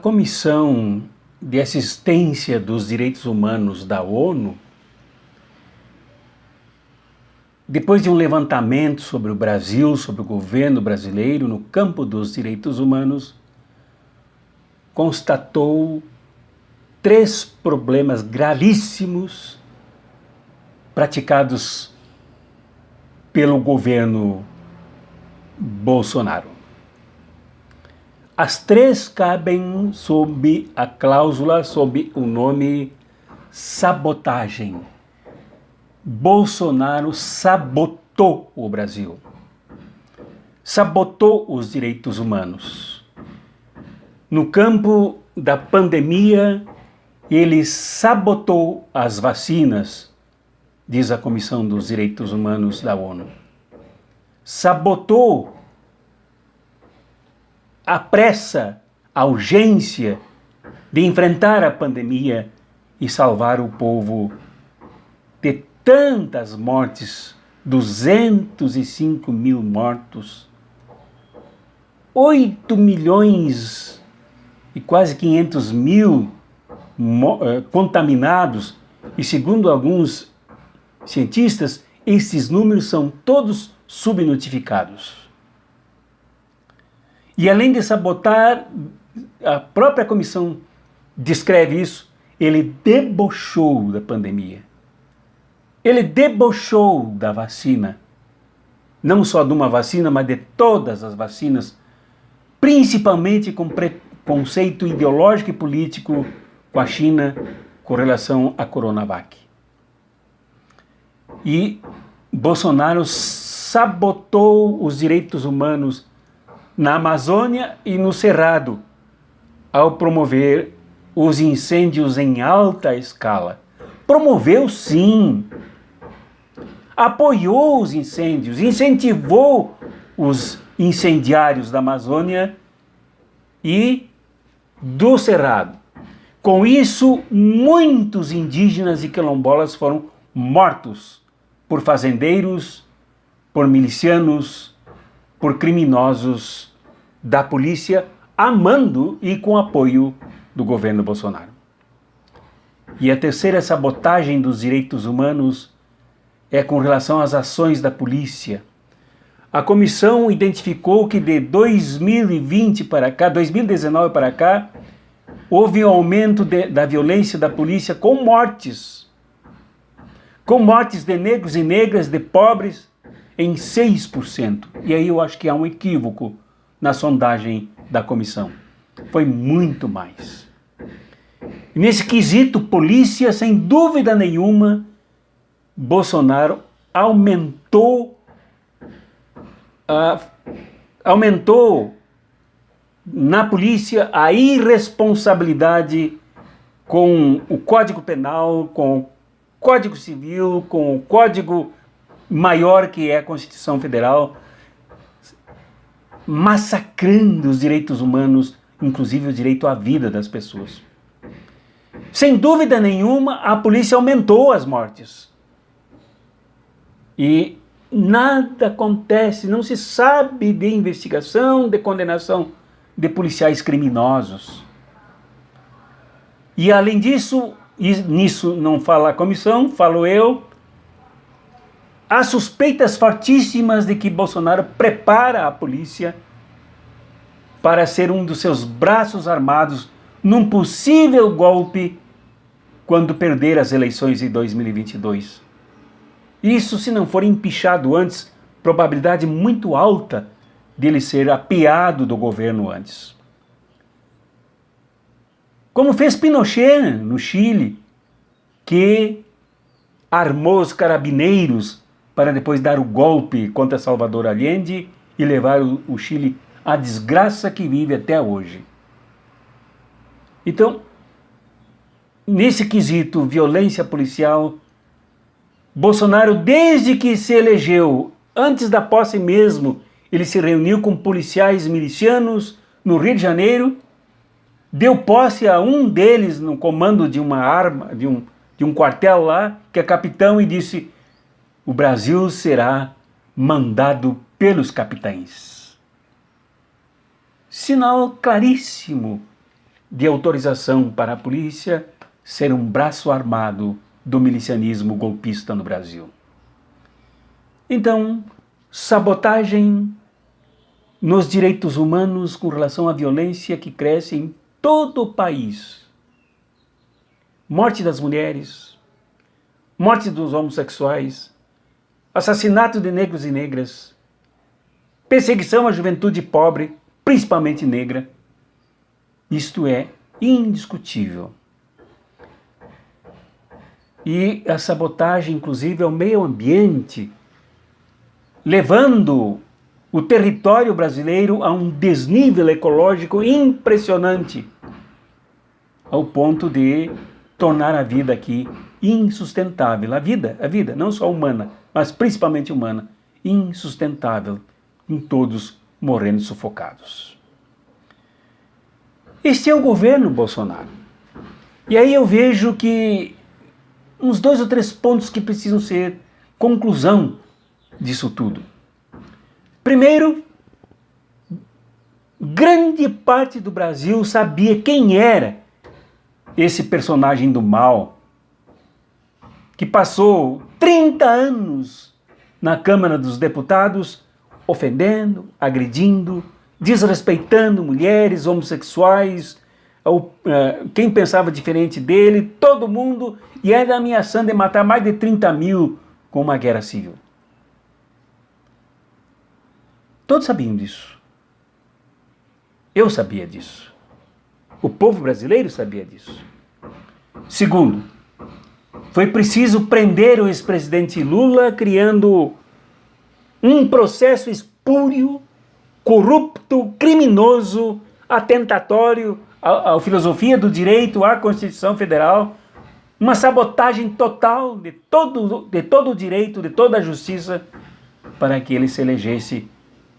Comissão de Assistência dos Direitos Humanos da ONU, depois de um levantamento sobre o Brasil, sobre o governo brasileiro no campo dos direitos humanos, constatou 3 problemas gravíssimos praticados pelo governo Bolsonaro. As 3 cabem sob a cláusula, sob o nome sabotagem. Bolsonaro sabotou o Brasil. Sabotou os direitos humanos. No campo da pandemia, ele sabotou as vacinas, diz a Comissão dos Direitos Humanos da ONU. Sabotou a pressa, a urgência de enfrentar a pandemia e salvar o povo de tantas mortes, 205 mil mortos, 8 milhões e quase 500 mil contaminados, e segundo alguns cientistas, esses números são todos subnotificados. E além de sabotar, a própria comissão descreve isso, ele debochou da pandemia. Ele debochou da vacina. Não só de uma vacina, mas de todas as vacinas, principalmente com preconceito ideológico e político com a China com relação à Coronavac. E Bolsonaro sabotou os direitos humanos na Amazônia e no Cerrado, ao promover os incêndios em alta escala. Promoveu, sim. Apoiou os incêndios, incentivou os incendiários da Amazônia e do Cerrado. Com isso, muitos indígenas e quilombolas foram mortos por fazendeiros, por milicianos, por criminosos da polícia, a mando e com apoio do governo Bolsonaro. E a terceira sabotagem dos direitos humanos é com relação às ações da polícia. A comissão identificou que de 2020 para cá, 2019 para cá, houve um aumento da violência da polícia com mortes de negros e negras, de pobres, em 6%. E aí eu acho que há um equívoco na sondagem da comissão. Foi muito mais. Nesse quesito, polícia, sem dúvida nenhuma, Bolsonaro aumentou na polícia a irresponsabilidade com o Código Penal, com o Código Civil, com o Código maior que é a Constituição Federal, massacrando os direitos humanos, inclusive o direito à vida das pessoas. Sem dúvida nenhuma, a polícia aumentou as mortes. E nada acontece, não se sabe de investigação, de condenação de policiais criminosos. E além disso, e nisso não fala a comissão, falo eu, há suspeitas fortíssimas de que Bolsonaro prepara a polícia para ser um dos seus braços armados num possível golpe quando perder as eleições de 2022. Isso, se não for empichado antes, probabilidade muito alta dele ser apeado do governo antes. Como fez Pinochet no Chile, que armou os carabineiros para depois dar o golpe contra Salvador Allende e levar o Chile à desgraça que vive até hoje. Então, nesse quesito, violência policial, Bolsonaro, desde que se elegeu, antes da posse mesmo, ele se reuniu com policiais milicianos no Rio de Janeiro, deu posse a um deles no comando de uma arma, de um quartel lá, que é capitão, e disse: o Brasil será mandado pelos capitães. Sinal claríssimo de autorização para a polícia ser um braço armado do milicianismo golpista no Brasil. Então, sabotagem nos direitos humanos com relação à violência que cresce em todo o país. Morte das mulheres, morte dos homossexuais, assassinato de negros e negras, perseguição à juventude pobre, principalmente negra. Isto é indiscutível. E a sabotagem, inclusive, ao meio ambiente, levando o território brasileiro a um desnível ecológico impressionante, ao ponto de tornar a vida aqui insustentável. A vida, não só humana, mas principalmente humana, insustentável, em todos morrendo sufocados. Este é o governo Bolsonaro. E aí eu vejo que uns 2 ou 3 pontos que precisam ser conclusão disso tudo. Primeiro, grande parte do Brasil sabia quem era esse personagem do mal, que passou 30 anos na Câmara dos Deputados ofendendo, agredindo, desrespeitando mulheres, homossexuais, quem pensava diferente dele, todo mundo, e era ameaçando de matar mais de 30 mil com uma guerra civil. Todos sabiam disso. Eu sabia disso. O povo brasileiro sabia disso. Segundo, foi preciso prender o ex-presidente Lula, criando um processo espúrio, corrupto, criminoso, atentatório à filosofia do direito, à Constituição Federal, uma sabotagem total de todo o direito, de toda a justiça, para que ele se elegesse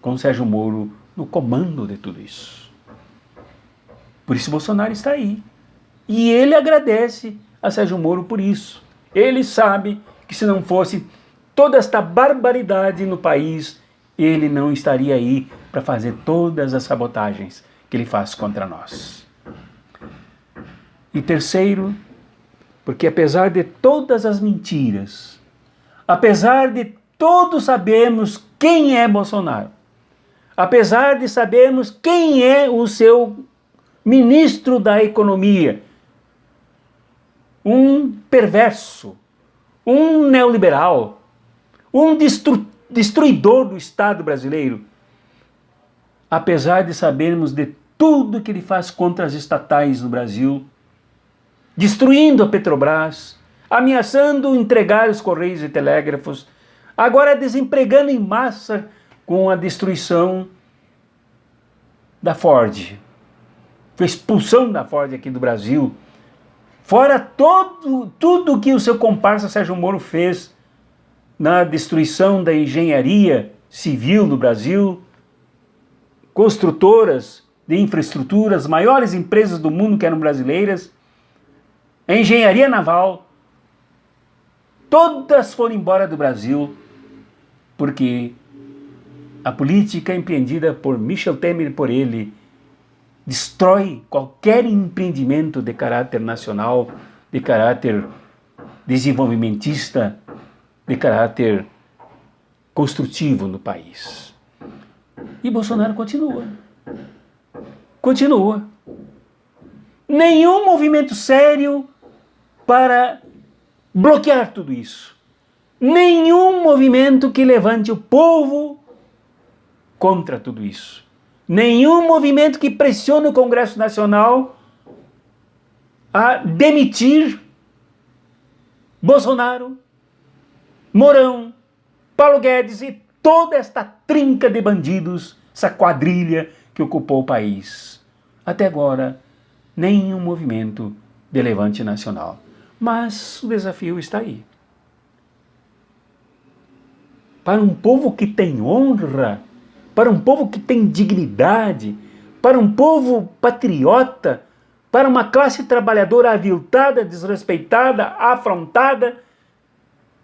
com Sérgio Moro no comando de tudo isso. Por isso Bolsonaro está aí. E ele agradece a Sérgio Moro por isso. Ele sabe que se não fosse toda esta barbaridade no país, ele não estaria aí para fazer todas as sabotagens que ele faz contra nós. E terceiro, porque apesar de todas as mentiras, apesar de todos sabermos quem é Bolsonaro, apesar de sabermos quem é o seu ministro da Economia, um perverso, um neoliberal, um destruidor do Estado brasileiro, apesar de sabermos de tudo que ele faz contra as estatais no Brasil, destruindo a Petrobras, ameaçando entregar os Correios e Telégrafos, agora desempregando em massa com a destruição da Ford, a expulsão da Ford aqui do Brasil, fora tudo que o seu comparsa Sérgio Moro fez na destruição da engenharia civil no Brasil, construtoras de infraestrutura, as maiores empresas do mundo que eram brasileiras, a engenharia naval, todas foram embora do Brasil, porque a política empreendida por Michel Temer, por ele, destrói qualquer empreendimento de caráter nacional, de caráter desenvolvimentista, de caráter construtivo no país. E Bolsonaro continua. Continua. Nenhum movimento sério para bloquear tudo isso. Nenhum movimento que levante o povo contra tudo isso. Nenhum movimento que pressione o Congresso Nacional a demitir Bolsonaro, Mourão, Paulo Guedes e toda esta trinca de bandidos, essa quadrilha que ocupou o país. Até agora, nenhum movimento de levante nacional. Mas o desafio está aí. Para um povo que tem honra, para um povo que tem dignidade, para um povo patriota, para uma classe trabalhadora aviltada, desrespeitada, afrontada,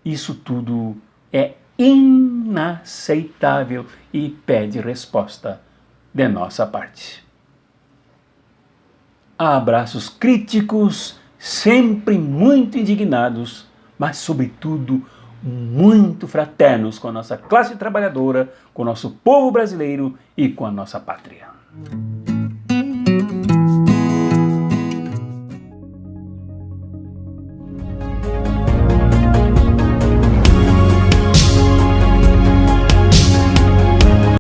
isso tudo é inaceitável e pede resposta de nossa parte. há abraços críticos, sempre muito indignados, mas sobretudo muito fraternos com a nossa classe trabalhadora, com o nosso povo brasileiro e com a nossa pátria.